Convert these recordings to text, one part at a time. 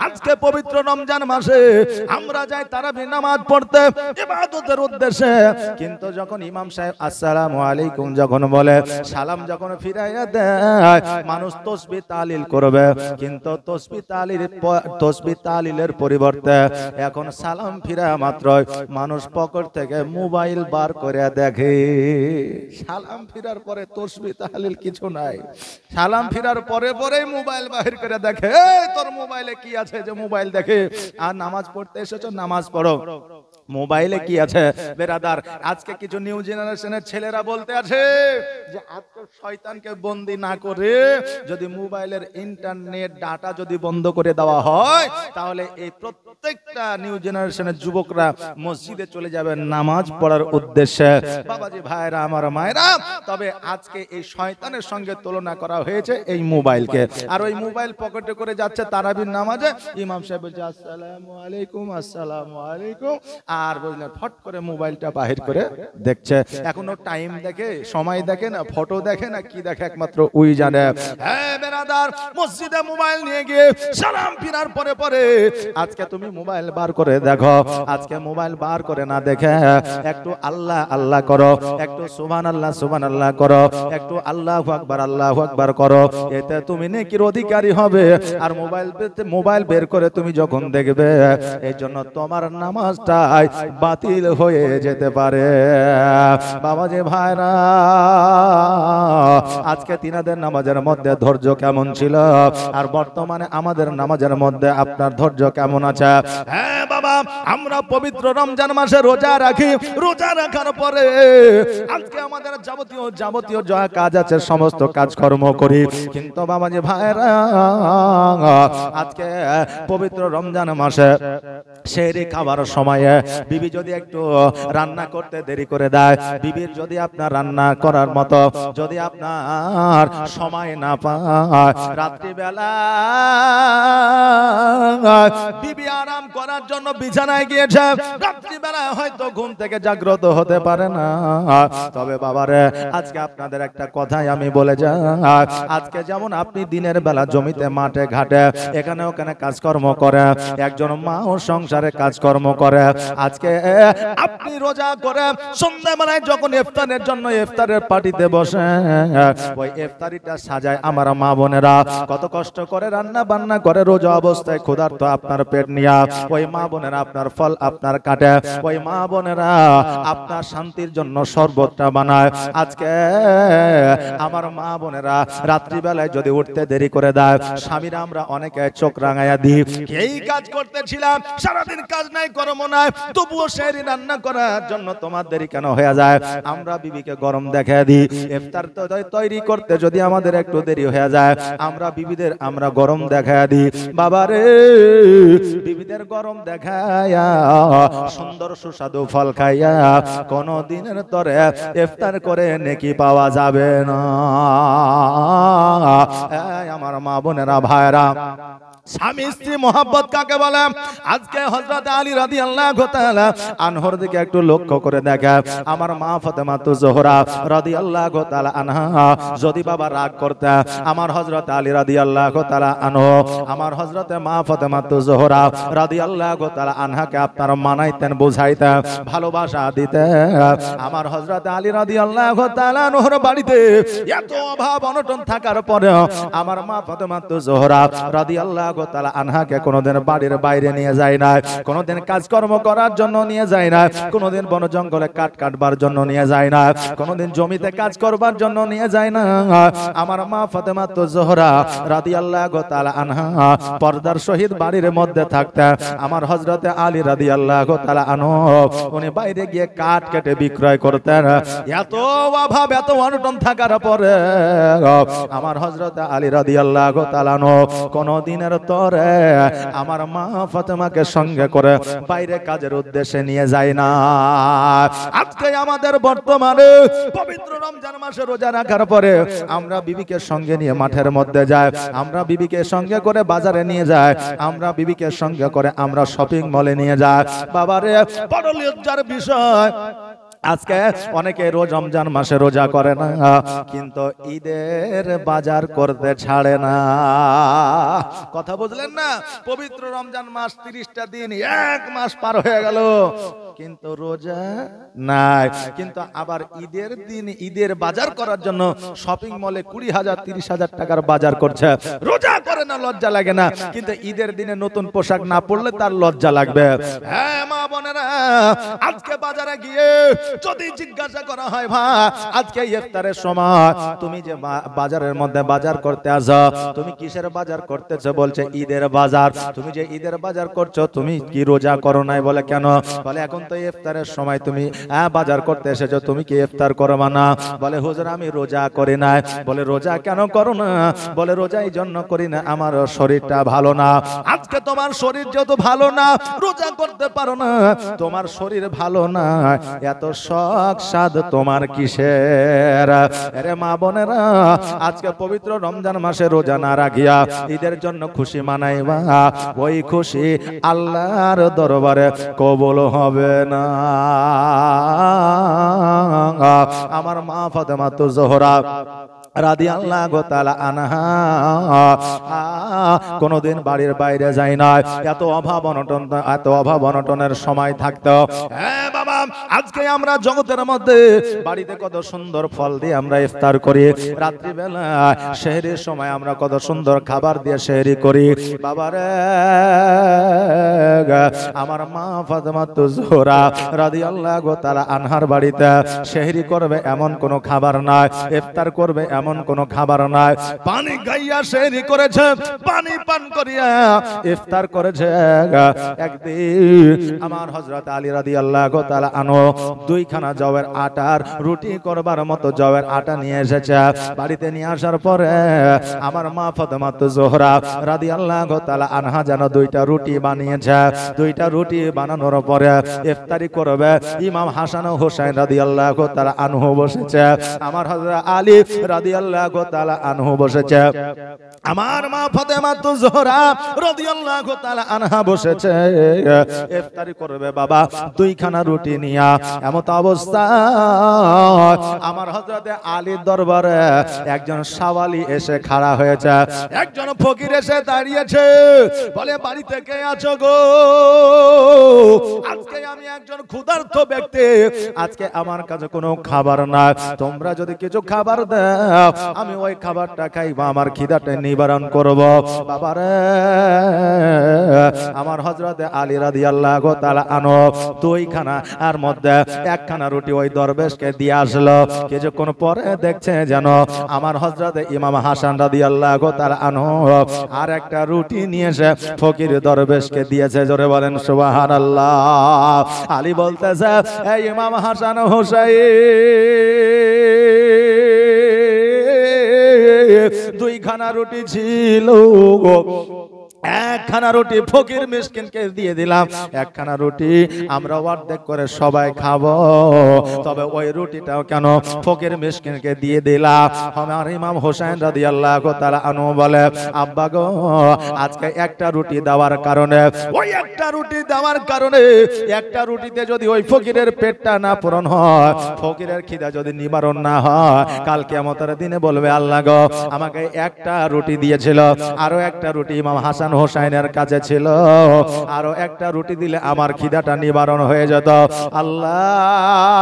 আজকে পবিত্র রমজান মাসে আমরা যাই তারাবি নামাজ পড়তে ইবাদতের উদ্দেশ্যে, কিন্তু যখন ইমাম সাহেব আসসালামু আলাইকুম যখন বলে, সালাম যখন ফিরাইয়া দেয়, মানুষ তাসবিহ তাহলিল করবে, কিন্তু তাসবিহ তাহলিলের পরিবর্তে এখন সালাম ফিরা মাত্র মানুষ পকেট থেকে মোবাইল বার করে দেখে। সালাম ফিরার পরে তাসবিহ তাহলিল কিছু নাই, সালাম ফিরার পরে পরে মোবাইল বাহির করে দেখে। তোর মোবাইলে কি আছে যে মোবাইল দেখে? আর নামাজ পড়তে এসেছো, নামাজ পড়ো, মোবাইলে কি আছে? বেরাদার, আজকে কিছু নিউ জেনারেশনের ছেলেরা বলতে আছে যে আজকে শয়তানকে বন্দি না করে যদি মোবাইলের ইন্টারনেট ডাটা যদি বন্ধ করে দেওয়া হয়, তাহলে এই প্রত্যেকটা নিউ জেনারেশনের যুবকরা মসজিদে চলে যাবে নামাজ পড়ার উদ্দেশ্যে। বাবাজি, ভাইরা, আমার মায়েরা, তবে আজকে এই শয়তানের সঙ্গে তুলনা করা হয়েছে এই মোবাইলকে। আর ওই মোবাইল পকেটে করে যাচ্ছে তারাবির নামাজে, ইমাম সাহেব বলছে আসসালামু আলাইকুম, আসসালামু আলাইকুম, আর বুঝলেন ফট করে মোবাইলটা বাহির করে দেখছে। এখনো টাইম দেখে, সময় দেখে না, ফটো দেখে না, কি দেখে একমাত্র ওই জানে। হ্যাঁ বেরাদার, মসজিদে মোবাইল নিয়ে গিয়ে সালাম ফিরার পরে পরে আজকে তুমি মোবাইল বার করে দেখো। আজকে মোবাইল বার করে না দেখে একটু আল্লাহ আল্লাহ করো, একটু সুবহানাল্লাহ করো, একটু আল্লাহু আকবার করো, এতে তুমি নেকির অধিকারী হবে। আর মোবাইল বের করে তুমি যখন দেখবে, এই জন্য তোমার নামাজটা বাতিল হয়ে যেতে পারে। বাবাজি, ভাইরা, আজকে তিনাদের নামাজের মধ্যে ধৈর্য কেমন ছিল, আর বর্তমানে আমাদের নামাজের মধ্যে আপনার ধৈর্য কেমন আছে? হ্যাঁ বাবা, আমরা পবিত্র রমজান মাসে রোজা রাখি, রোজা রাখার পরে আজকে আমাদের যাবতীয় যা কাজ আছে সমস্ত কাজকর্ম করি, কিন্তু বাবাজি, ভাইরা, আজকে পবিত্র রমজান মাসে সেহরি খাবার সময়ে বিবি যদি একটু রান্না করতে দেরি করে দেয়, বিবির যদি আপনার রান্না করার মতো যদি আপনার সময় না পায়, রাত্রিবেলা বিবি আরাম করার জন্য বিছানায় গিয়েছে, রাত্রিবেলা হয়তো ঘুম থেকে জাগ্রত হতে পারে না। তবে বাবারে, আজকে আপনাদের একটা কথাই আমি বলে যাই, আজকে যেমন আপনি দিনের বেলা জমিতে মাঠে ঘাটে এখানে ওখানে কাজকর্ম করে, একজন মা ও সংসারে কাজকর্ম করে, আজকে আপনি রোজা করে সন্ধ্যাবেলায় যখন ইফতারের জন্য ইফতারের পার্টিতে বসে, ওই ইফতারিটা সাজায় আমার মা বোনেরা, কত কষ্ট করে রান্না বান্না করে রোজা অবস্থায় ক্ষুধার্ত আপনার পেট নিয়া, ওই মা বোনেরা আপনার ফল আপনার কাটে, ওই মা বোনেরা আপনার শান্তির জন্য শরবতটা বানায়। আজকে আমার মা বোনেরা রাত্রিবেলায় যদি উঠতে দেরি করে দেয়, স্বামীরা আমরা অনেকে চোখ রাঙাইয়া দিই, এই কাজ করতেছিলাম, সারাদিন কাজ নাই কর্ম নাই, তবুও সেহরি রান্না করার জন্য তোমার দেরি কেন হয়ে যায়? আমরা বিবিকে গরম দেখা দিই, ইফতার তৈরি করতে যদি আমাদের একটু দেরি হয়ে যায়, আমরা বিবিদের আমরা গরম দেখা দিই। বাবারে, বিবিদের গরম দেখায়া সুন্দর সুস্বাদু ফল খাইয়া কোন দিনের তরে ইফতার করে নেকি পাওয়া যাবে না। আমার মা বোনেরা, ভাইরা, স্বামী স্ত্রী মোহাব্বত কাকে বলে? আজকে হযরত আলী রাদিয়াল্লাহু তাআলা আনহর দিকে একটু লক্ষ্য করে দেখা, আমার মা ফাতেমা জোহরা রাদিয়াল্লাহু তাআলা আনহা যদি বাবা রাগ করতে, আমার হযরত আলী রাদিয়াল্লাহু তাআলা আনহু আমার হযরতে মা ফাতেমা জোহরা রাদিয়াল্লাহু তাআলা আনহাকে আপনার মানাইতেন, বুঝাইতেন, ভালোবাসা দিতে। আমার হযরত আলী রাদিয়াল্লাহু তাআলা আনহুর বাড়িতে এত অভাব অনটন থাকার পরেও আমার মা ফাতেমা জোহরা রাদিয়াল্লাহু তাআলা আনহাকে কোনোদিন বাড়ির বাইরে নিয়ে যায় না, কোনোদিন কাজকর্ম করার জন্য নিয়ে যায় না, কোনোদিন বন জঙ্গলে কাঠ কাটবার জন্য নিয়ে যায় না, কোনোদিন জমিতে কাজ করবার জন্য নিয়ে যায় না। আমার মা ফাতেমা জোহরা রাদিয়াল্লাহু তাআলা আনহা পর্দার সহিত বাড়ির মধ্যে থাকতেন। আমার হযরতে আলী রাদিয়াল্লাহু তাআলা আনহু উনি বাইরে গিয়ে কাঠ কেটে বিক্রয় করতেন। এত অভাব এত অনটন থাকার পরে আমার হযরতে আলী রাদিয়াল্লাহু তাআলা আনহু কোনদিনের তরে আমার মা ফাতেমাকে সঙ্গে করে বাইরে কাজের উদ্দেশ্যে নিয়ে যায় না। আজকে আমাদের বর্তমানে পবিত্র রমজান মাসে রোজা রাখার পরে আমরা বিবিকে সঙ্গে নিয়ে মাঠের মধ্যে যাই, আমরা বিবিকে সঙ্গে করে বাজারে নিয়ে যাই, আমরা বিবিকে সঙ্গে করে আমরা শপিং মলে নিয়ে যাই। বাবারে, বড় লজ্জার বিষয়, আজকে অনেকে রোজ রমজান মাসে রোজা করে না, কিন্তু ঈদের বাজার করতে ছাড়ে না। কথা বুঝলেন না? পবিত্র রমজান মাস 30টা দিন, এক মাস পার হয়ে গেল, কিন্তু রোজা নাই। কিন্তু আবার ঈদের দিন ঈদের বাজার করার জন্য শপিং মলে 20,000 30,000 টাকার বাজার করছে। রোজা করে না, লজ্জা লাগে না, কিন্তু ঈদের দিনে নতুন পোশাক না পরলে তার লজ্জা লাগবে। হ্যাঁ মা বোনেরা, আজকে বাজারে গিয়ে যদি জিজ্ঞাসা করা হয় ভাই আজকে ইফতারের সময় তুমি যে বাজারের মধ্যে বাজার করতে আসো, তুমি কিসের বাজার করতেছো? বলছে ঈদের বাজার। তুমি যে ঈদের বাজার করছো, তুমি কি রোজা করো নাই? বলে কেন? বলে এখন তো ইফতারের সময়, তুমি বাজার করতে এসেছো, তুমি কি ইফতার করবা না? বলে হুজুর আমি রোজা করি নাই। বলে রোজা কেন করো না? বলে রোজা এই জন্য করি না, আমার শরীরটা ভালো না। আজকে তোমার শরীর যত ভালো না, রোজা করতে পারো না, তোমার শরীর ভালো না, এত শখ সাদ তোমার কিসের? আরে মা বোনেরা, আজকে পবিত্র রমজান মাসে রোজা না রাখিয়া ঈদের জন্য খুশি মানাইবা, ওই খুশি আল্লাহর দরবারে কবুল হবে না। আমার মা ফাতেমা তো জোহরা রাদিয়াল্লাহু তাআলা আনহা কোনদিন বাড়ির বাইরে যায় না, এত অভাব অনটনের সময় থাকতো। হ্যাঁ বাবা, আজকে আমরা জগতের মধ্যে বাড়িতে কত সুন্দর ফল দিয়ে আমরা ইফতার করি, রাত্রিবেলা সেহরির সময় আমরা কত সুন্দর খাবার দিয়ে সেহরি করি। বাবারে, আমার মা ফাতেমা জোহরা রাদিয়াল্লাহু তাআলা আনহার বাড়িতে সেহরি করবে এমন কোন খাবার নাই, ইফতার করবে এমন কোন খাবার নাই। পানি গাইয়া সেহরি করেছে, পানি পান করিয়া ইফতার করেছে। একদিন আমার হযরত আলী রাদিয়াল্লাহু তাআলা আনহু 2খানা জবের আটার রুটি করবার মতো জবের আটা নিয়ে এসেছে। বাড়িতে নিয়ে আসার পরে আমার মা ফাতেমা জোহরা রাদিয়াল্লাহু তাআলা আনহা যেন 2টা রুটি বানিয়েছে। 2টা রুটি বানানোর পরে ইফতারি করবে। ইমাম হাসান ও হোসেন রাদিয়াল্লাহু তাআলা আনহু বসেছে, আমার হযরত আলী রাদিয়াল্লাহু তাআলা আনহু বসেছে, আমার মা ফাতেমা জোহরা রাদিয়াল্লাহু তাআলা আনহা বসেছে। ইফতারি করবে বাবা 2খানা রুটি নিয়া। এমত অবস্থা আমার হযরত আলীর দরবারে একজন সাওয়ালি এসে খাড়া হয়েছে, একজন ফকির এসে দাঁড়িয়েছে। বলে বাড়ি থেকে আছো গো? আজকে আমি একজন ক্ষুধার্ত ব্যক্তি, আজকে আমার কাছে কোনো খাবার নাই, তোমরা যদি কিছু খাবার দাও আমি ওই খাবারটা খাইবা, আমার খিদাটা নিবারণ করব। বাবারে, আমার হযরত আলী রাদিয়াল্লাহু তাআলা আনহু 2খানা আর মধ্যে 1খানা রুটি ওই দরবেশকে দিয়ে আসলো। কিছুক্ষণ পরে দেখছে যেন আমার হযরত ইমাম হাসান রাদিয়াল্লাহু তাআলা আনহু আর একটা রুটি নিয়ে এসে ফকির দরবেশকে দিয়েছে। জোরে বলেন সুবহানাল্লাহ। আলী বলতেছে, এই ইমাম হাসান হোসেন, 2খানা রুটি ছিল, 1খানা রুটি ফকির মিসকিনকে দিয়ে দিলাম, 1খানা রুটি আমরা অর্ধেক করে সবাই খাবো, তবে ওই রুটিটাও কেন ফকির মিসকিনকে দিয়ে দিলাম? আমার ইমাম হোসেন রাদিয়াল্লাহু তাআলা আনহু বলে, আব্বা গো, আজকে একটা রুটি দেওয়ার কারণে, ওই একটা রুটি দেওয়ার কারণে, একটা রুটিতে যদি ওই ফকিরের পেটটা না পূরণ হয়, ফকিরের খিদা যদি নিবারণ না হয়, কাল কিয়ামতের দিনে বলবে আল্লাহ গো আমাকে একটা রুটি দিয়েছিল, আরো একটা রুটি ইমাম হাসান হোসেনের কাছে ছিল, আরো একটা রুটি দিলে আমার খিদাটা নিবারণ হয়ে যেত। আল্লাহ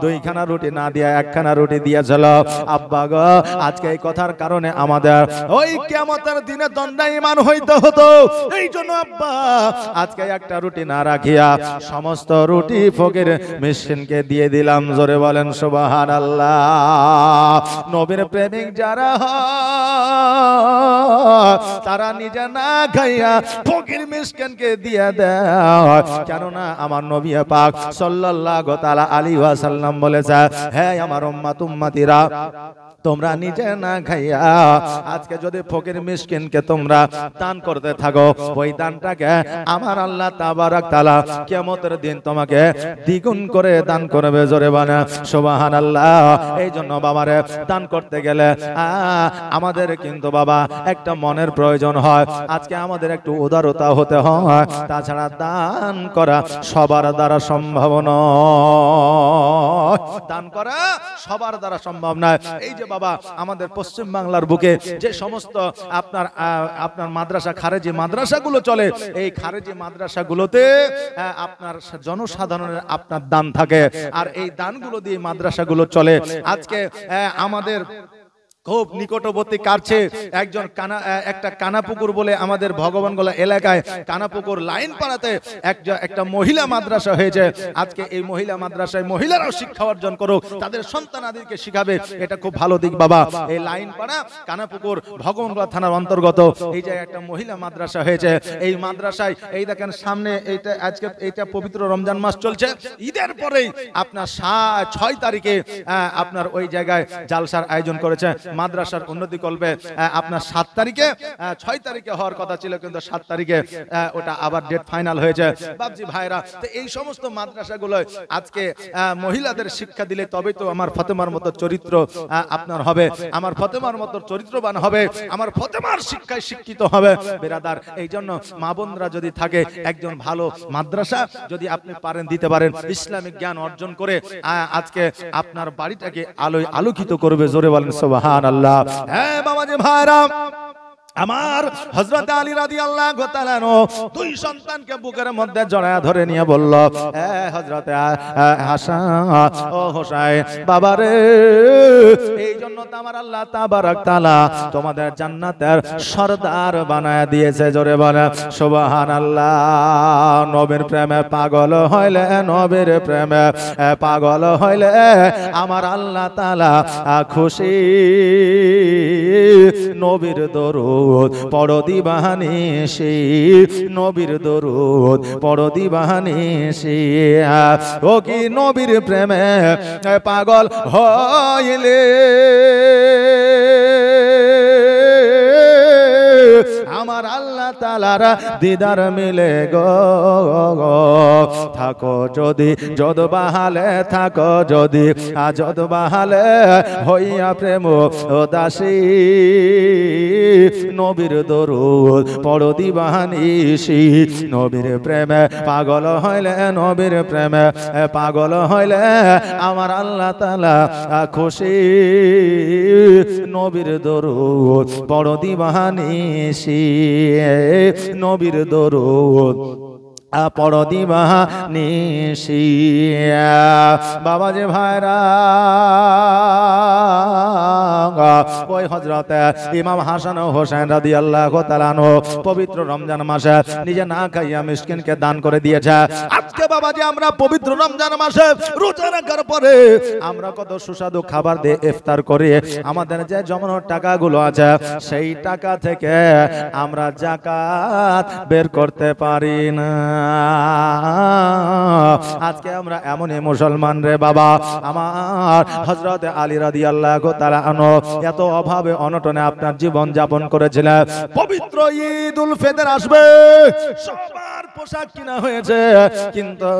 2খানা রুটি না দিয়ে 1খানা রুটি দিয়েছিল। আব্বা গো, আজকে এই কথার কারণে আমাদের ওই কিয়ামতের দিনে দণ্ডায়মান হইতে হতো, এই জন্য আব্বা আজকে একটা রুটি না রাখিয়া সমস্ত রুটি ফকির মিসকিনকে দিয়ে দিলাম। জোরে বলেন সুবহানাল্লাহ। নবীর প্রেমিক যারা তারা নিজে না খাইয়া ফকির মিসকিনকে দিয়ে দেয়, কেননা আমার নবী পাক সাল্লাল্লাহু তাআলা আলাইহি ওয়াসাল্লাম বলেছে, হে আমার উম্মত উম্মতিরা, তোমরা নিজে না খাইয়া আজকে যদি ফকির মিসকিনকে তোমরা দান করতে থাকো, ওই দানটাকে আমার আল্লাহ তাবারক তাআলা কিয়ামতের দিন তোমাকে দ্বিগুণ করে দান করবে। জোরে বানা সুবহানাল্লাহ। এই জন্য বাবারে দান করতে গেলে আমাদের কিন্তু বাবা একটা মনের প্রয়োজন হয়। আজকে আমাদের একটু উদারতা হতে হয়, তাছাড়া দান করা সবার দ্বারা সম্ভব নয়। দান করা সবার দ্বারা সম্ভব নয়। এই যে বাবা আমাদের পশ্চিম বাংলার বুকে যে সমস্ত আপনার মাদ্রাসা, খারেজি মাদ্রাসাগুলো চলে, এই খারেজি মাদ্রাসাগুলোতে আপনার জনসাধারণের আপনার দান থাকে, আর এই দানগুলো দিয়ে মাদ্রাসাগুলো চলে। আজকে আমাদের খুব নিকটবর্তী কাছে একটা কানাপুকুর বলে আমাদের ভগবানগোলা এলাকায় কানাপুকুর লাইন পাড়াতে একটা মহিলা মাদ্রাসা হয়েছে। আজকে এই মহিলা মাদ্রাসায় মহিলারাও শিক্ষা অর্জন করুক, তাদের সন্তানাদিকে শিখাবে, এটা খুব ভালো দিক বাবা। এই লাইন পাড়া কানাপুকুর ভগবানগোলা থানার অন্তর্গত এই যে একটা মহিলা মাদ্রাসা হয়েছে, এই মাদ্রাসায় এই দেখেন সামনে এইটা পবিত্র রমজান মাস চলছে, ঈদের পরেই আপনার 6 তারিখে আপনার ওই জায়গায় জালসার আয়োজন করেছে মাদ্রাসার উন্নতি করবে। আপনার 7 তারিখে 6 তারিখে হওয়ার কথা ছিল, কিন্তু 7 তারিখে ওটা আবার ডেট ফাইনাল হয়েছে। বাবজি ভাইরা, তো এই সমস্ত মাদ্রাসাগুলো আজকে মহিলাদের শিক্ষা দিলে তবেই তো আমার ফাতেমার মতো চরিত্র আপনার হবে, আমার ফাতেমার মতো চরিত্রবান হবে, আমার ফাতেমার শিক্ষায় শিক্ষিত হবে বেরাদার। এই জন্য মা বোনরা যদি থাকে, একজন ভালো মাদ্রাসা যদি আপনি পারেন দিতে পারেন, ইসলামিক জ্ঞান অর্জন করে আজকে আপনার বাড়িটাকে আলোকিত করবে। জোরে বলেন সুবহানাল্লাহ। হ্যাঁ বাবাজি ভাইরা, আমার হযরত আলী রাদিয়াল্লাহু তাআলা দুই সন্তানকে বুকের মধ্যে জড়ায় ধরে নিয়ে বলল, হযরত হাসান ও হোসেন বাবারে, এই জন্য তো আমার আল্লাহ তাবারক তাআলা তোমাদের জান্নাতের সরদার বানায় দিয়েছে। জোরে বলে সুবহানাল্লাহ। নবীর প্রেমে পাগল হইলে, নবীর প্রেমে পাগল হইলে আমার আল্লাহ তাআলা খুশি। নবীর দরুদ পড়ো দিবানিশি, নবীর দরুদ পড়ো দিবানিশি। ও কি নবীর প্রেমে পাগল হইলে আমার আল্লাহ তাআলার দিদার মিলে গো। থাকো যদি যদ বাহালে, থাকো যদি যদ বাহালে হইয়া প্রেম দাসী। নবীর দরুদ পড়ো দিবানিশি, নবীর প্রেমে পাগল হইলে, নবীর প্রেমে পাগল হইলে আমার আল্লাহ তাআলা খুশি। নবীর দরুদ পড়ো দিবানিশি, নবীর দরুদ পড়ো দিবানিশি। বাবাজি ভাইরা, ওই হযরত ইমাম হাসান ও হোসেন রাদিয়াল্লাহু তাআলা পবিত্র রমজান মাসে নিজে না খাইয়া মিসকিনকে দান করে দিয়েছে। আজকে বাবাজি আমরা পবিত্র রমজান মাসে রোজা রাখার পরে আমরা কত সুস্বাদু খাবার দিয়ে ইফতার করি। আমাদের যে জমানো টাকাগুলো আছে সেই টাকা থেকে আমরা যাকাত বের করতে পারি না। আজকে আমরা এমনই মুসলমান রে বাবা। আমার হযরত আলী রাদিয়াল্লাহু তাআলা আনহু এত অভাবে অনটনে আপনার জীবন যাপন করেছিলেন। পবিত্র ঈদুল ফিতর আসবে, সবার পোশাক কিনা হয়েছে, কিন্তু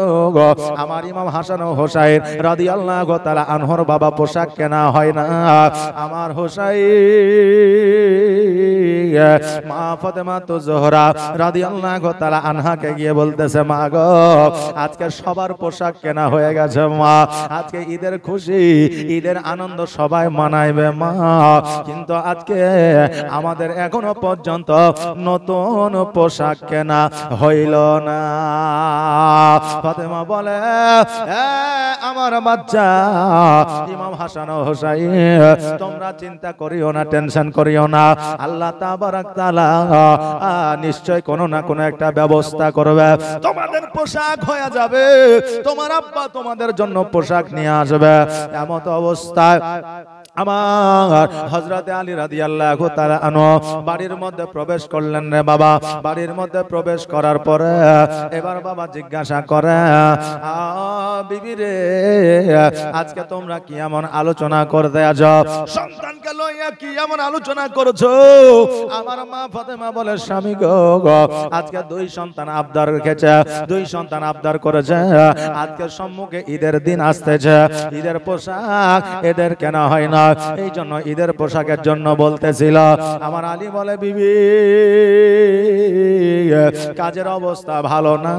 আমার ইমাম হাসান ও হোসেন রাদিয়াল্লাহু তাআলা আনহুর বাবা পোশাক কেনা হয় না। আমার হোসেন মা ফাতেমা তো জোহরা রাদিয়াল্লাহু তাআলা আনহাকে গিয়ে বলতেছে, মা গো আজকে সবার পোশাক কেনা হয়ে গেছে মা, আজকে ঈদের খুশি, ঈদের আনন্দ সবাই মানাইবে মা, কিন্তু আজকে আমাদের এখনো পর্যন্ত নতুন পোশাক কেনা হইল না। ফাতেমা বলে, আমার বাচ্চা ইমাম হাসান ও হোসেন তোমরা চিন্তা করিও না, টেনশন করিও না, আল্লাহ তাবারক তাআলা নিশ্চয় কোনো না কোনো একটা ব্যবস্থা করবে, তোমাদের পোশাক হয়ে যাবে, তোমার আব্বা তোমাদের জন্য পোশাক নিয়ে আসবে। এমত অবস্থায় আমার হযরতে আলী রাদিয়াল্লাহু তাআলা আনহু বাড়ির মধ্যে প্রবেশ করলেন রে বাবা। বাড়ির মধ্যে প্রবেশ করার পরে এবার বাবা জিজ্ঞাসা করে, বিবি রে, আজকে তোমরা কি এমন আলোচনা করতে আছো? সন্তানকে লইয়া কি এমন আলোচনা করছো? আমার মা ফাতেমা বলে, স্বামী গো, আজকে দুই সন্তান আবদার রেখেছে, দুই সন্তান আবদার করেছে। আজকে সম্মুখে ঈদের দিন আসতেছে, ঈদের পোশাক এদের কেনা হয় না, এই জন্য ঈদের পোশাকের জন্য বলতেছিল। আমার আলী বলে, বিবি কাজের অবস্থা ভালো না,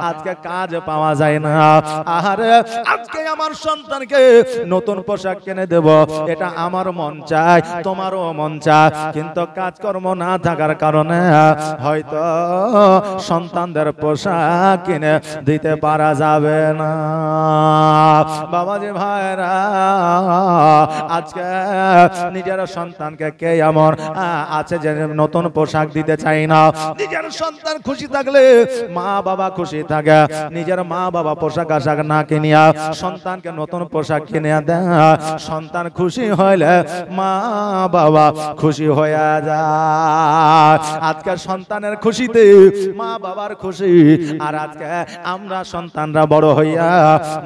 আজকে কাজ পাওয়া যায় না। আরে আজকে আমার সন্তানকে নতুন পোশাক কিনে দেব, এটা আমার মন চায়, তোমারও মন চায়, কিন্তু কাজকর্ম না থাকার কারণে হয়তো সন্তানদের পোশাক কিনে দিতে পারা যাবে না। বাবাজি ভাইরা, আজকে নিজের সন্তানকে কে এমন আছে যে নতুন পোশাক দিতে চাই না? নিজের সন্তান খুশি থাকলে মা বাবা খুশি থাকে। নিজের মা বাবা পোশাক আশাক না কিনিয়া সন্তানকে নতুন পোশাক কিনে দেয়, সন্তান খুশি হইলে মা বাবা খুশি হয়ে যায়। আজকে সন্তানের খুশিতে মা বাবার খুশি, আর আজকে আমরা সন্তানরা বড় হইয়া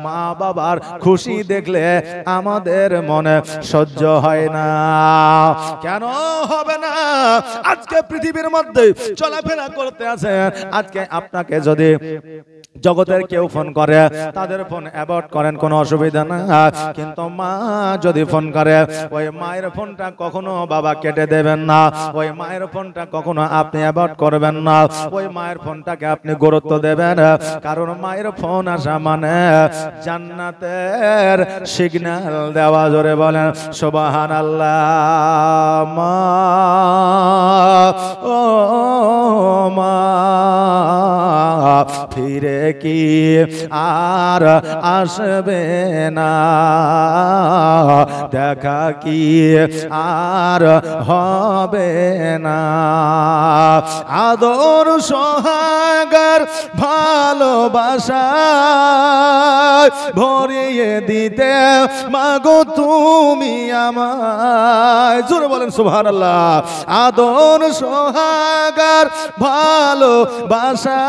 মা বাবার খুশি দেখলে আমাদের মনে সহ্য হয় না। কেন হবে না? আজকে পৃথিবীর মধ্যে চলাফেরা করতে আছেন, আজকে আপনাকে যদি জগতের কেউ ফোন করে তাদের ফোন অ্যাভয়েড করেন, কোনো অসুবিধা না, কিন্তু মা যদি ফোন করে ওই মায়ের ফোনটা কখনো বাবা কেটে দেবেন না, ওই মায়ের ফোনটা কখনো আপনি অ্যাভয়েড করবেন না, ওই মায়ের ফোনটাকে আপনি গুরুত্ব দেবেন, কারণ মায়ের ফোন আসা মানে জান্নাতের সিগন্যাল দেওয়া। জোরে বলেন সুবহানাল্লাহ। মা ও মা ফিরে কি আর আসবে না, দেখা কি আর হবে না, আদর সোহাগার ভালোবাসা ভরিয়ে দিতে মাগো তুমি আমায়। জোরে বলেন সুবহানাল্লাহ। আদর সোহাগার ভালোবাসা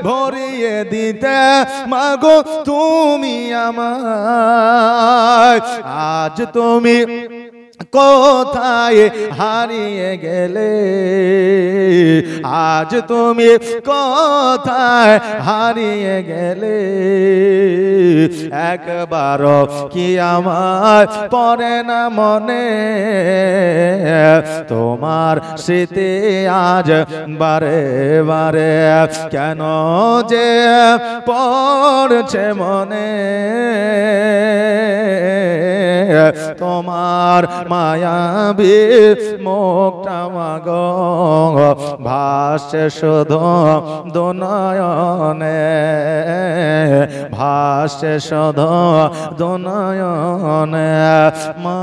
ভরিয়ে দিতে মাগো তুমি আমায়। আজ তুমি কোথায় হারিয়ে গেলে, আজ তুমি কোথায় হারিয়ে গেলে, একবার কি আমার পড়ে না মনে, তোমার স্মৃতি আজ বারে বারে কেন যে পড়ছে মনে, তোমার মায়াবী মুখটা মাগো ভাসছে শুধু দুনয়নে, ভাসছে শুধু দুনয়নে। মা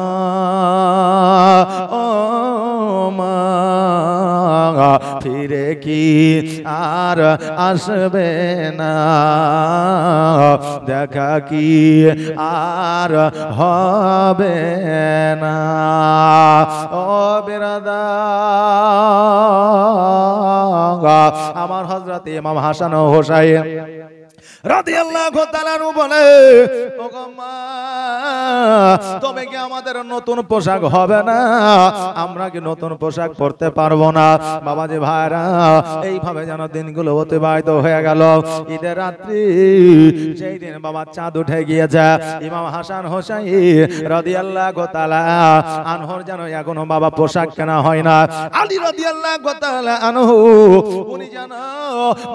ও মা ফিরে কি আর আসবে না, দেখা কি আর হবে না। ও বিরাদার, আমার হযরত ইমাম হাসান ও হোসাইন রাদিয়াল্লাহু তাআলা বলে, ও মা তবে কি আমাদের নতুন পোশাক হবে না? আমরা কি নতুন পোশাক পরতে পারবো না? বাবাজি ভাইরা, এইভাবে যেন দিনগুলো অতিবাহিত হয়ে গেল। ঈদের রাত্রি সেই দিন বাবা চাঁদ উঠে গিয়েছে। ইমাম হাসান হোসাইন রাদিয়াল্লাহু তাআলা আনহুর যেন এখনো বাবা পোশাক কেনা হয় না। আলী রাদিয়াল্লাহু তাআলা আনহু উনি যেন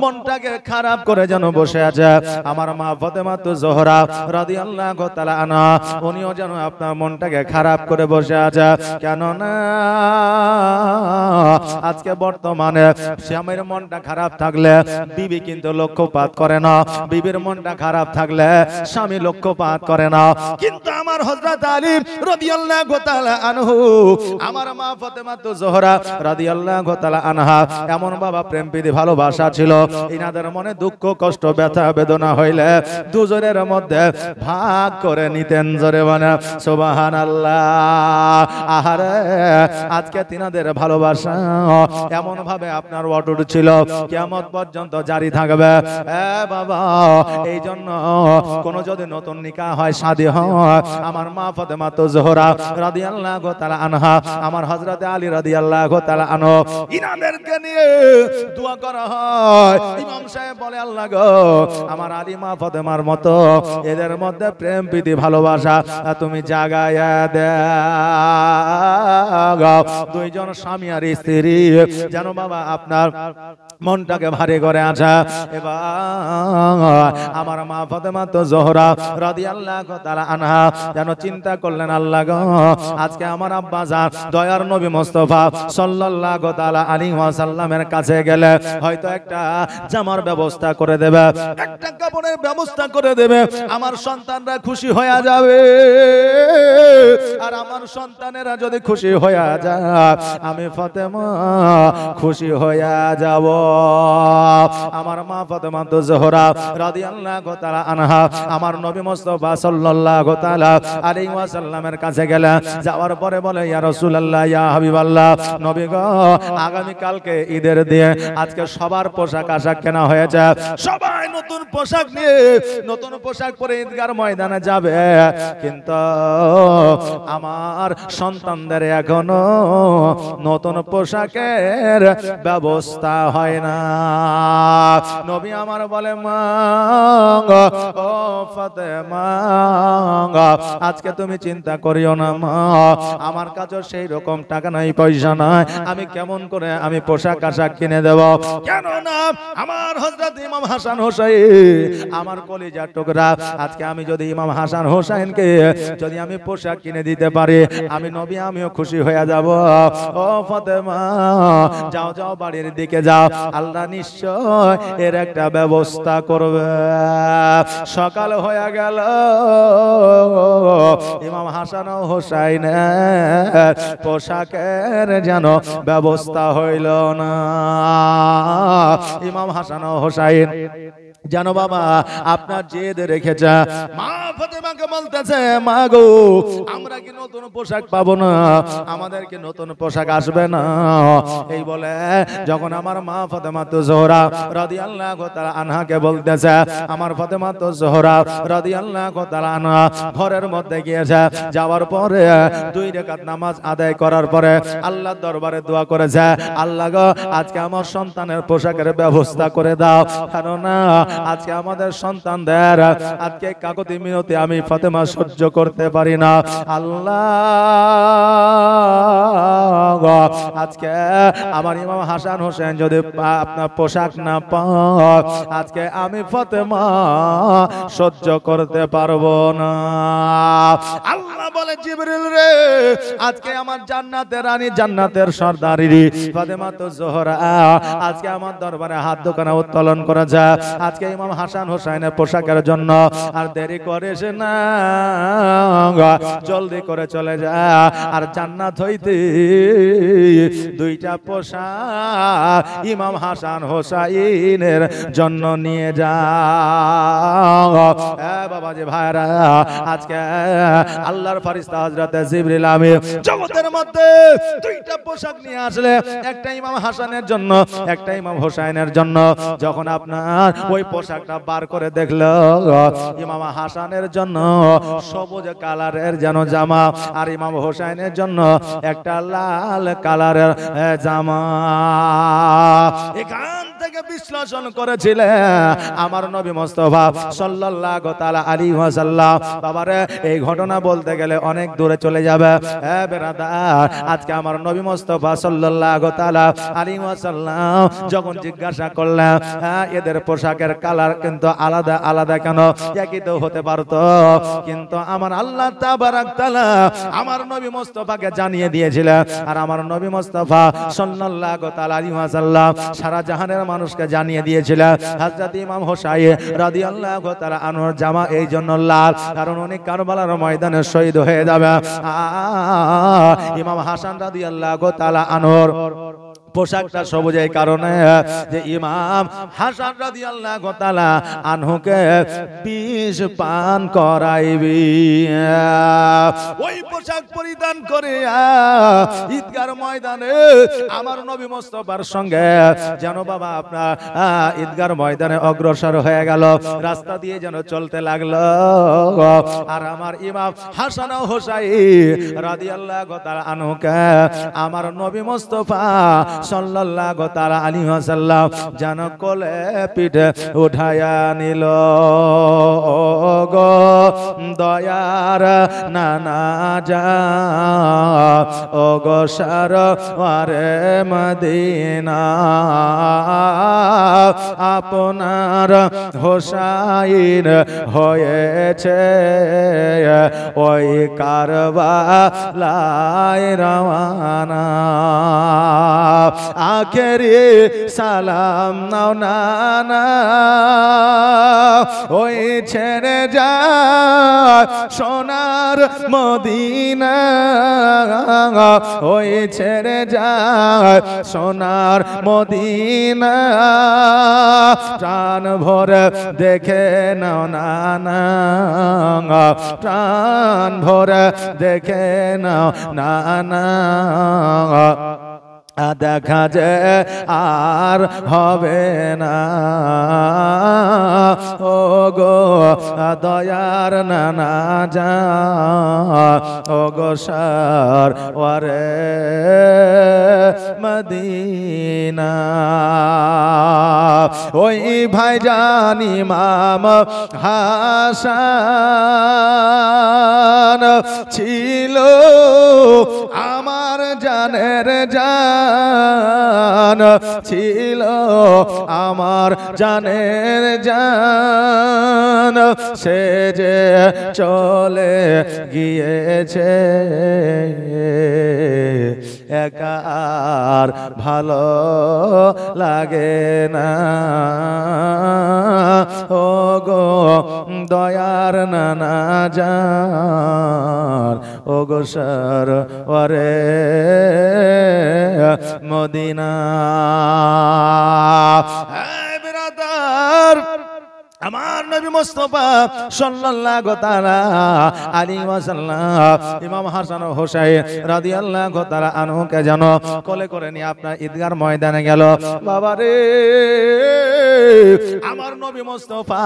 মনটাকে খারাপ করে যেন বসে আছে। আমার মা ফাতেমা জোহরা রাদিয়াল্লাহু তাআলা আনহা উনিও যেন আপনার মনটাকে খারাপ করে বসে আছে। কেন না আজকে বর্তমানে স্বামীর মনটা খারাপ থাকলে বিবি কিন্তু লক্ষ্যপাত করে না, বিবির মনটা খারাপ থাকলে স্বামী লক্ষ্যপাত করে না। কিন্তু আমার হযরত আলী রাদিয়াল্লাহু তাআলা আনহু, আমার মা ফাতেমা জোহরা রাদিয়াল্লাহু তাআলা আনহা এমন বাবা প্রেম প্রীতি ভালোবাসা ছিল, ইনাদের মনে দুঃখ কষ্ট ব্যথা বেদনা হইলে দুজনের মধ্যে ভাগ করে নিতেন। জোরে বলেন সুবহানাল্লাহ। আহারে আজকে তিনাদের ভালোবাসা এমন ভাবে আপনার অটুট ছিল, কিয়ামত পর্যন্ত জারি থাকবে। বাবা এই জন্য কোন যদি নতুন নিকাহ হয়, শাদী হয়, আমার মা ফাতেমা তো জোহরা রাদিয়াল্লাহু তাআলা আনহা, আমার হযরত আলী রাদিয়াল্লাহু তাআলা আনহু, ইনাদেরকে নিয়ে দোয়া করা হয়। ইমাম সাহেব বলে আল্লাহ গো, আমার আলী মা ফাতেমার মতো এদের মধ্যে প্রেম প্রীতি ভালোবাসা তুমি জাগায়া দাও। দুইজন স্বামী আর স্ত্রী যেন বাবা আপনার মনটাকে ভারী করে আসা। এবার আমার মা ফাতেমা তো জোহরা রাদিয়াল্লাহু তাআলা আনহা যেন চিন্তা করলেন, আল্লাহ গো, আজকে আমার আব্বা জান দয়ার নবী মুস্তাফা সাল্লাল্লাহু তাআলা আলাইহি ওয়াসাল্লামের কাছে গেলে হয়তো একটা জামার ব্যবস্থা করে দেবে, একটা কাপড়ের ব্যবস্থা করে দেবে, আমার সন্তানরা খুশি হয়ে যাবে। আর আমার সন্তানেরা যদি খুশি হয়ে যায়, আমি ফাতেমা খুশি হয়ে যাব। আমার মা ফাতেমা তো জোহরা রাদিয়াল্লাহু তাআলা আনহা আমার নবী মুস্তাফা সাল্লাল্লাহু তাআলা আলাইহি ওয়াসাল্লামের কাছে গেলেন। যাওয়ার পরে বলে, ইয়া রাসূলুল্লাহ, ইয়া হাবিবাল্লাহ, নবী গো, আগামী কালকে ঈদের দিয়ে আজকে সবার পোশাক আশাক কেনা হয়েছে, সবাই নতুন পোশাক নিয়ে নতুন পোশাক পরে ঈদগার ময়দানে যাবে, কিন্তু আমার সন্তানদের এখনো নতুন পোশাকের ব্যবস্থা হয় না। নবী আমার বলে, মা ও ফাতেমা, আজকে তুমি চিন্তা করিও না মা, আমার কাছে সেই রকম টাকা নাই, পয়সা নাই, আমি কেমন করে আমি পোশাক আশাক কিনে দেব? কেন না, আমার হযরত ইমাম হাসান হোসেন আমার কলিজার টুকরা, আজকে আমি যদি ইমাম হাসান হোসেনকে যদি আমি পোশাক কিনে দিতে পারি, আমি নবী আমিও খুশি হয়ে যাব। ও ফাতেমা, যাও যাও বাড়ির দিকে যাও, আল্লাহ নিশ্চয় এর একটা ব্যবস্থা করবে। সকাল হয়ে গেল, ইমাম হাসান ও হোসাইনের পোশাকের যেন ব্যবস্থা হইল না। ইমাম হাসান ও হোসাইন জানো বাবা আপনার জেদ রেখেছে। মা ফাতেমাকে বলতেছে, মা গো, আমরা কি নতুন পোশাক পাবো না? আমাদের কি নতুন পোশাক আসবে না? এই বলে যখন আমার মা ফাতেমা তো জোহরা রাদিয়াল্লাহু তাআলা আনহাকে বলতেছে, আমার ফাতেমা তো জোহরা রাদিয়াল্লাহু তাআলা আনহা ঘরের মধ্যে গিয়েছে, যাওয়ার পরে 2 রাকাত নামাজ আদায় করার পরে আল্লাহর দরবারে দোয়া করেছে, আল্লাহ গো, আজকে আমার সন্তানের পোশাকের ব্যবস্থা করে দাও, কারণ আজকে আমাদের সন্তানদের আজকে কাকুতি মিনতি আমি ফাতেমা সহ্য করতে পারি না। আল্লাহ, আজকে আমার ইমাম হাসান হোসেন যদি আপনার পোশাক না পায়, আজকে আমি ফাতেমা সহ্য করতে পারবো না। আল্লাহ বলে, জিবরিল রে, আজকে আমার জান্নাতের রানী, জান্নাতের সর্দারি ফাতেমা তো জোহরা আজকে আমার দরবারে হাত দোকানে উত্তোলন করেছে, আজকে ইমাম হাসান হোসেনের পোশাকের জন্য আর দেরি করিস না, জলদি করে চলে যা, আর জান্নাত হইতে 2টা পোশাক ইমাম হাসান হোসেনের জন্য নিয়ে যা। বাবাজি ভাইরা, আজকে আল্লাহর ফেরেশতা হযরত জিবরিল আমিন জগতের মধ্যে 2টা পোশাক নিয়ে আসলে, একটা ইমাম হাসানের জন্য, একটা ইমাম হোসেনের জন্য। যখন আপনার ওই পোশাকটা বার করে দেখলো, ইমাম হাসানের জন্য সবুজ কালারের যেন জামা, আর ইমাম হোসেনের জন্য একটা লাল কালারের জামা। এখান থেকে বিশ্লেষণ করেছিলেন আমার নবী মুস্তাফা সাল্লাল্লাহু তাআলা আলাইহি ওয়াসাল্লাম। বাবারে, এই ঘটনা বলতে গেলে অনেক দূরে চলে যাবে। বেরাদার, আজকে আমার নবী মুস্তাফা সাল্লাল্লাহু তাআলা আলাইহি ওয়াসাল্লাম যখন জিজ্ঞাসা করলেন, এদের পোশাকের কালার কিন্তু আলাদা আলাদা কেন? একই তো হতে পারতো, কিন্তু আমার আল্লাহ তাবারাক তাআলা আমার নবী মুস্তাফাকে জানিয়ে দিয়েছিলেন, আর আমার নবী মুস্তাফা সাল্লাল্লাহু তাআলা আলাইহি ওয়াসাল্লাম সারা জাহানের মানুষকে জানিয়ে দিয়েছিলেন, হযরত ইমাম হোসাইন রাদিয়াল্লাহু তাআলা আনহুর জামা এই জন্য লাল, কারণ উনি কারবালার ময়দানে শহীদ হয়ে যাবে। ইমাম হাসান রাদিয়াল্লাহু তাআলা আনহুর পোশাকটা সবুজ এই কারণে যে ইমাম হাসান রাদিয়াল্লাহু তাআলা আনহুকে বিষ পান করাইবি। ওই পোশাক পরিধান করে ঈদগার ময়দানে আমার নবী মুস্তাফার সঙ্গে যেন বাবা আপনার ঈদগার ময়দানে অগ্রসর হয়ে গেল, রাস্তা দিয়ে যেন চলতে লাগলো। আর আমার ইমাম হাসান ও হুসাইন রাদিয়াল্লাহু তাআলা আনহুকে আমার নবী মুস্তাফা সাল্লাল্লাহু তাআলা আলাইহি ওয়াসাল্লাম যেন কোলে পিঠে উঠায়া নিল। গো দয়ার নানা জান, ও গো সরওয়ারে মদিনা, আপনার হোসাইন হয়েছে ওই কারবালায় রওয়ানা। আখেরি সালাম নাও নানা, ওই ছেড়ে যায় সোনার মদিনা, ওই ছেড়ে যায় সোনার মদিনা। প্রাণ ভরে দেখে নাও নানা, প্রাণ ভরে দেখে নাও নানা, দেখা যে আর হবে না। ও গো দয়ার নানা জান, ও গো সরওয়ারে মদিনা। ওই ভাইজান ইমাম হাসান ছিল আমার জানের জান, ছিল আমার জানের জান। সে যে চলে গিয়েছে একা আর ভালো লাগে না। ও গো দয়ার নানা জান, ও গো সরওয়ারে মদিনা। বিরাদার আমার নবী মুস্তাফা সাল্লাল্লাহু তাআলা আলাইহি ওয়াসাল্লাম ইমাম হাসান ও হুসাইন রাদিয়াল্লাহু তাআলা আনহুকে যেন কোলে করে নিয়ে আপনার ঈদগার ময়দানে গেল। বাবা রে, আমার নবী মুস্তাফা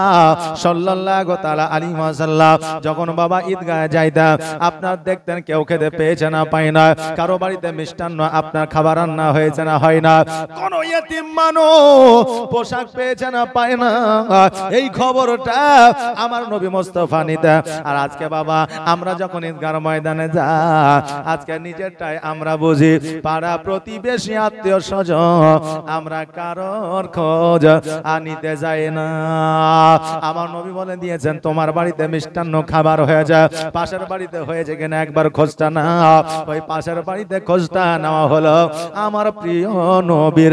সাল্লাল্লাহু তাআলা আলাইহি ওয়াসাল্লাম যখন বাবা ঈদগাহে যাইতেন, আপনার দেখতেন কেউ খেতে পেয়েছে না পায় না, কারো বাড়িতে মিষ্টান্ন আপনার খাবার রান্না হয়েছে না হয় না, কোন ইয়েতিম মানুষ পোশাক পেয়েছে না পায় না, এই খবরটা আমার নবী মুস্তাফা নিতে। আর আজকে বাবা আমরা যখন ঈদগার ময়দানে যাই, আজকে নিজেরটাই আমরা বুঝি, পাড়া প্রতিবেশী আত্মীয় স্বজন আমরা কারোর খোঁজ আনিতে যাই না। আমার নবী বলে দিয়েছেন, তোমার বাড়িতে মিষ্টান্ন খাবার হয়ে যায়, পাশের বাড়িতে হয়েছে কিনা একবার খোঁজটা না। ওই পাশের বাড়িতে খোঁজটা নেওয়া হলো আমার প্রিয় নবীর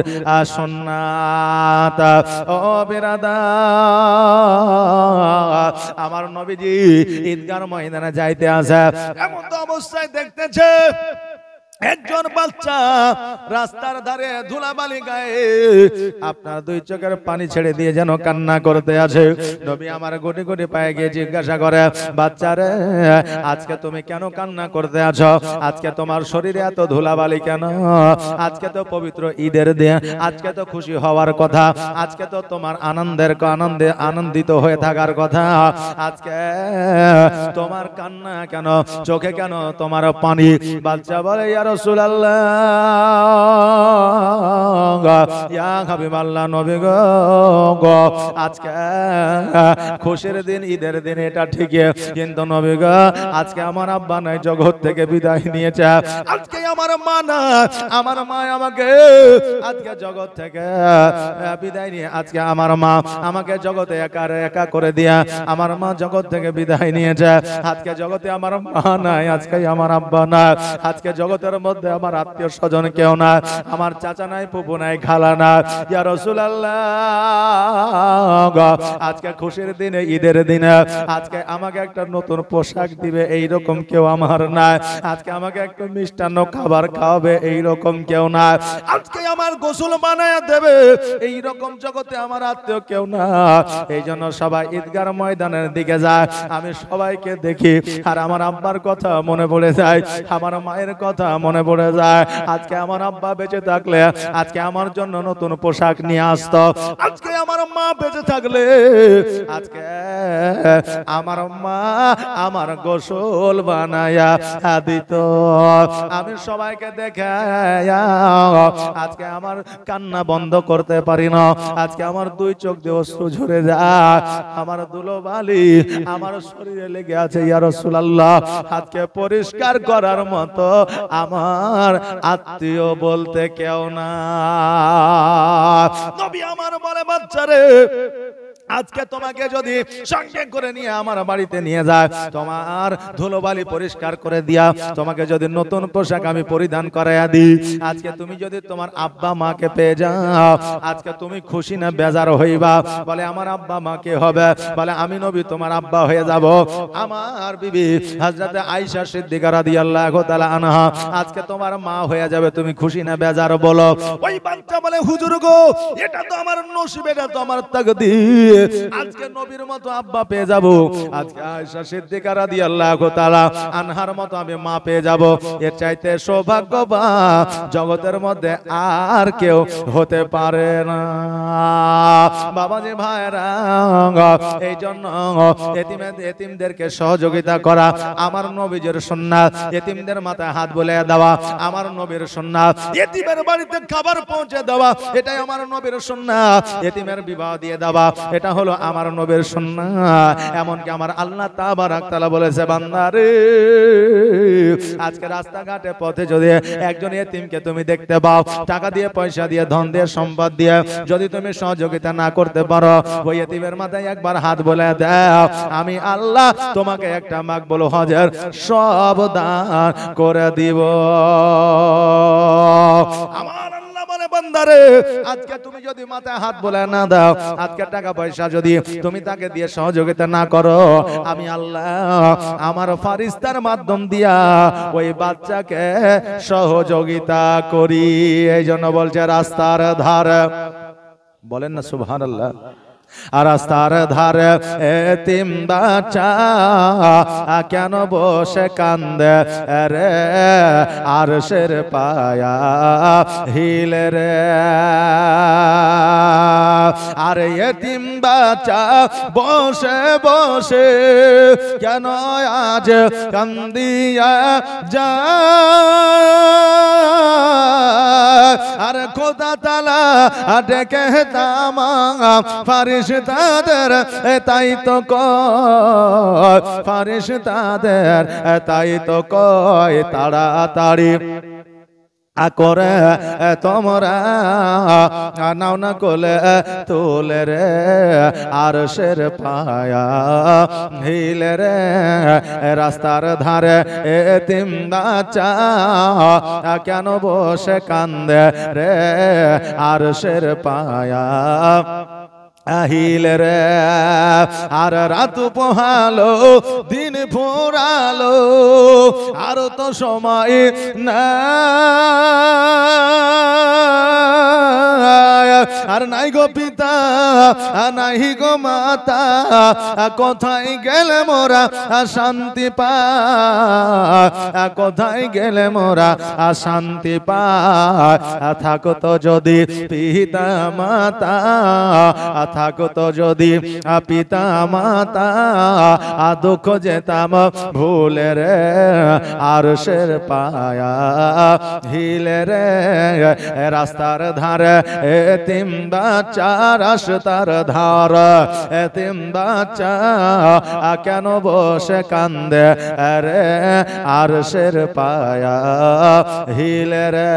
সুন্নাত। ও বিরাদার, আমার নবীজি ঈদগার ময়দানে যাইতে আসে, এমন তো অবস্থায় দেখতেছে একজন বাচ্চা রাস্তার ধারে ধুলাবালি গায়ে আপনার দুই চোখের পানি ছেড়ে দিয়ে যেন কান্না করতে আছে। নবী আমার গুটি গুটি পায়ে গিয়ে জিজ্ঞাসা করে, বাচ্চারে আজকে তুমি কেন কান্না করতে আছো? আজকে তোমার শরীরে এত ধুলাবালি কেন? আজকে তো পবিত্র ঈদের দিন, আজকে তো খুশি হওয়ার কথা, আজকে তো তোমার আনন্দে আনন্দিত হয়ে থাকার কথা, আজকে তোমার কান্না কেন? চোখে কেন তোমার পানি? বাচ্চা বলে, ইয়া রাসূলুল্লাহ, ইয়া হাবিবাল্লাহ, নবী গো আজকে খুশির দিন, ঈদের দিন, এটা ঠিকই, কিন্তু নবী গো আজকে আমার আব্বা নাই, জগৎ থেকে বিদায় নিয়েছে। আজকে আমার মা না, আমার মা আমাকে আজকে জগৎ থেকে বিদায় নিয়ে, আজকে আমার মা আমাকে জগতে একা করে দিয়া আমার মা জগৎ থেকে বিদায় নিয়েছে। আজকে জগতে আমার মা নাই, আজকে আমার আব্বা নাই, আজকে জগতের মধ্যে আমার আত্মীয় স্বজন কেউ না, আমার চাচা নাই, ফুফু নাই, খালা না। ইয়া রাসূলুল্লাহ, আজকে খুশির দিনে, ঈদের দিনে আজকে আমাকে একটা নতুন পোশাক দিবে এইরকম কেউ আমার না। আজকে আমাকে একটু মিষ্টান্ন খাবার খাওয়াবে এইরকম কেউ না। আজকে আমার গোসল বানায় দেবে এইরকম জগতে আমার আত্মীয় কেউ না। এই জন্য সবাই ঈদগার ময়দানের দিকে যায়। আমি সবাইকে দেখি আর আমার আব্বার কথা মনে পড়ে যায়, আমার মায়ের কথা মনে পড়ে যায়। আজকে আমার আব্বা বেঁচে থাকলে আজকে আমার জন্য নতুন পোশাক নিয়ে আসতো। আজকে আমার মা বেঁচে থাকলে আজকে আমার মা আমার গোসল বানায়া দিত। আমি সবাইকে দেখে আজকে আমার কান্না বন্ধ করতে পারি না। আজকে আমার দুই চোখ দিয়ে অশ্রু ঝরে যায়। আমার ধুলোবালি আমার শরীরে লেগে আছে। ইয়া রাসূলুল্লাহ, আজকে পরিষ্কার করার মতো আমার আত্মীয় বলতে কেউ না। নবী আমার বলে, বাচ্চারে আজকে তোমাকে যদি সঙ্গে করে নিয়ে আমার বাড়িতে নিয়ে যায়, তোমার ধুলোবালি পরিষ্কার করে দিয়া তোমাকে যদি নতুন পোশাক আমি পরিধান করাইয়া দিই, আজকে তুমি যদি তোমার আব্বা মাকে পেয়ে যাও, আজকে তুমি খুশি না বেজার হইবা? বলে আমার আব্বা মা কে হবে? বলে আমি নবী তোমার আব্বা হয়ে যাব। আমার বিবি হযরতে আয়েশা সিদ্দিকা রাদিয়াল্লাহু তাআলা আনহা আজকে তোমার মা হয়ে যাবে, তুমি খুশি না বেজার বলো? ওই বাচ্চা বলে, হুজুর গো, এটা তো আমার নসিব, এটা তো আমার তাকদীর, আজকে নবীর মতো আব্বা পেয়ে যাব। আজকে আয়েশা সিদ্দিকা রাদিয়াল্লাহু তাআলা আনহার মতো আমি মা পেয়ে যাব। এর চাইতে সৌভাগ্যবান জগতের মধ্যে আর কেউ হতে পারে না। বাবাজি ভাইরা, এই জন্য এতিমদেরকে সহযোগিতা করা আমার নবীর সুন্নাত। এতিমদের মাথায় হাত বুলিয়ে দেওয়া আমার নবীর সুন্নাত। এতিমের বাড়িতে খাবার পৌঁছে দেওয়া এটাই আমার নবীর সুন্নাত। এতিমের বিবাহ দিয়ে দেওয়া এটা হলো আমার নবীর সুন্নাত। এমনকি আমার আল্লাহ তাবারাক তাআলা বলেছে, বান্দারে আজকে রাস্তাঘাটে পথে যদি একজন এতিমকে তুমি দেখতে পাও, টাকা দিয়ে, পয়সা দিয়ে, ধন দিয়ে, সম্পদ দিয়ে যদি তুমি সহযোগিতা না করতে পারো, ওই এতিমের মাথায় একবার হাত বুলিয়ে দাও, আমি আল্লাহ তোমাকে একটা মাকবুল হজের সব দান করে দিব। আমার আল্লাহ বলে, বান্দারে আজকে তুমি যদি মাথায় হাত বুলিয়ে না দাও, আজকে টাকা পয়সা যদি তুমি তাকে দিয়ে সহযোগিতা না করো, আমি আল্লাহ আমার ফারিস্তার মাধ্যম দিয়া ওই বাচ্চাকে সহযোগিতা করি। এই জন্য বলছে রাস্তার ধারে, বলেন না সুবহানাল্লাহ, আর রাস্তার ধারে এতিম বাচ্চা কেন বসে কান্দে রে, আরশের পায়া হিলে রে। আর এতিম বাচ্চা বসে বসে কেন আজ কান্দিয়া যায়, আর খোদা তাআলা ডেকে তামাম ফারিস্তাদের তাই তো কয়, ফারিস্তাদের তাই তো কয়, তাড়াতাড়ি করে তোমরা নাও না কোলে তোলে রে, আরশের পায়া হিলে রে। রাস্তার ধারে এতিম বাচ্চা কেন বসে কান্দে রে, আরশের পায়া আহিলে রে। আর রাত পোহালো, দিন ফুরালো, আর তো সময় না, আর নাই গো পিতা, নাই গো মাতা, কোথায় গেলে মোরা শান্তি পায়, কোথায় গেলে মোরা শান্তি পায়। থাকতো যদি পিতা মাতা, থাকতো যদি পিতা মাতা, দুঃখ যেতাম ভুলে রে, আরশের পায়া হিলে রে। রাস্তার ধারে এতিম বাচ্চা, রাস্তার ধারে এতিম বাচ্চা কেন বসে কান্দে রে, আরশের পায়া হিলে রে।